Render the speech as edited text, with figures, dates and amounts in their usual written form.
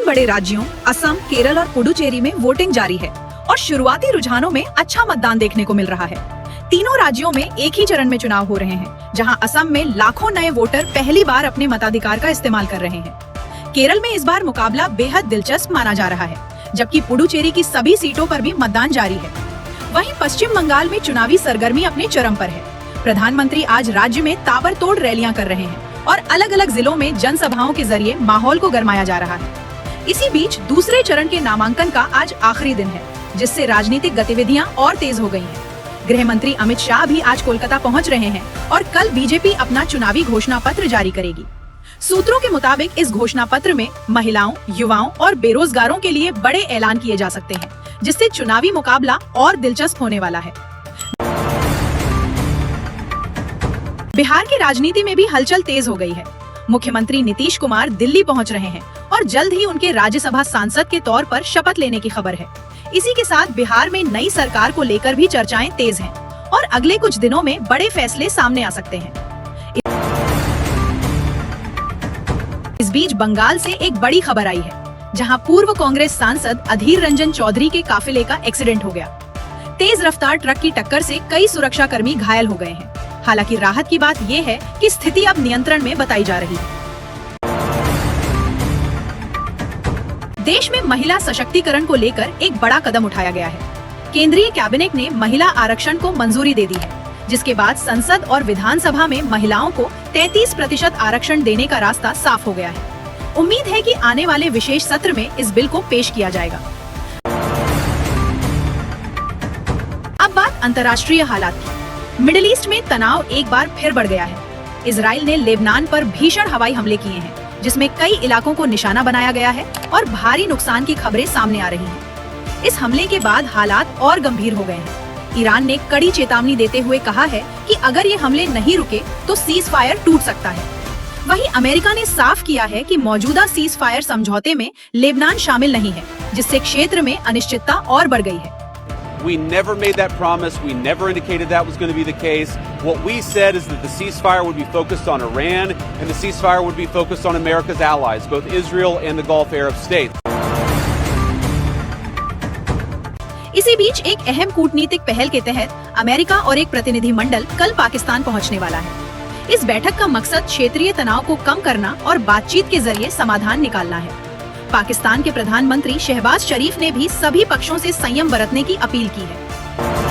बड़े राज्यों असम, केरल और पुडुचेरी में वोटिंग जारी है और शुरुआती रुझानों में अच्छा मतदान देखने को मिल रहा है। तीनों राज्यों में एक ही चरण में चुनाव हो रहे हैं, जहां असम में लाखों नए वोटर पहली बार अपने मताधिकार का इस्तेमाल कर रहे हैं। केरल में इस बार मुकाबला बेहद दिलचस्प माना जा रहा है, जबकि पुडुचेरी की सभी सीटों पर भी मतदान जारी है। वहीं पश्चिम बंगाल में चुनावी सरगर्मी अपने चरम पर है। प्रधानमंत्री आज राज्य में ताबड़तोड़ रैलियां कर रहे हैं और अलग अलग जिलों में जनसभाओं के जरिए माहौल को गरमाया जा रहा है। इसी बीच दूसरे चरण के नामांकन का आज आखिरी दिन है, जिससे राजनीतिक गतिविधियां और तेज हो गई हैं। गृह मंत्री अमित शाह भी आज कोलकाता पहुंच रहे हैं और कल बीजेपी अपना चुनावी घोषणा पत्र जारी करेगी। सूत्रों के मुताबिक इस घोषणा पत्र में महिलाओं, युवाओं और बेरोजगारों के लिए बड़े ऐलान किए जा सकते हैं, जिससे चुनावी मुकाबला और दिलचस्प होने वाला है। बिहार की राजनीति में भी हलचल तेज हो गई है। मुख्यमंत्री नीतीश कुमार दिल्ली पहुंच रहे हैं और जल्द ही उनके राज्यसभा सांसद के तौर पर शपथ लेने की खबर है। इसी के साथ बिहार में नई सरकार को लेकर भी चर्चाएं तेज हैं और अगले कुछ दिनों में बड़े फैसले सामने आ सकते हैं। इस बीच बंगाल से एक बड़ी खबर आई है, जहां पूर्व कांग्रेस सांसद अधीर रंजन चौधरी के काफिले का एक्सीडेंट हो गया। तेज रफ्तार ट्रक की टक्कर से कई सुरक्षा कर्मी घायल हो गए हैं। हालांकि राहत की बात यह है कि स्थिति अब नियंत्रण में बताई जा रही है। देश में महिला सशक्तिकरण को लेकर एक बड़ा कदम उठाया गया है। केंद्रीय कैबिनेट ने महिला आरक्षण को मंजूरी दे दी है, जिसके बाद संसद और विधानसभा में महिलाओं को 33% आरक्षण देने का रास्ता साफ हो गया है। उम्मीद है कि आने वाले विशेष सत्र में इस बिल को पेश किया जाएगा। अब बात अंतर्राष्ट्रीय हालात की। मिडिल ईस्ट में तनाव एक बार फिर बढ़ गया है। इजराइल ने लेबनान पर भीषण हवाई हमले किए हैं, जिसमें कई इलाकों को निशाना बनाया गया है और भारी नुकसान की खबरें सामने आ रही हैं। इस हमले के बाद हालात और गंभीर हो गए हैं। ईरान ने कड़ी चेतावनी देते हुए कहा है कि अगर ये हमले नहीं रुके तो सीज फायर टूट सकता है। वहीं अमेरिका ने साफ किया है कि मौजूदा सीज फायर समझौते में लेबनान शामिल नहीं है, जिससे क्षेत्र में अनिश्चितता और बढ़ गई है। We never made that promise. We never indicated that was going to be the case. What we said is that the ceasefire would be focused on Iran and the ceasefire would be focused on America's allies, both Israel and the Gulf Arab states. इसी बीच एक अहम कूटनीतिक पहल के तहत America और एक प्रतिनिधि मंडल कल पाकिस्तान पहुंचने वाला है। इस बैठक का मकसद क्षेत्रीय तनाव को कम करना और बातचीत के जरिए समाधान निकालना है। पाकिस्तान के प्रधानमंत्री शहबाज शरीफ ने भी सभी पक्षों से संयम बरतने की अपील की है।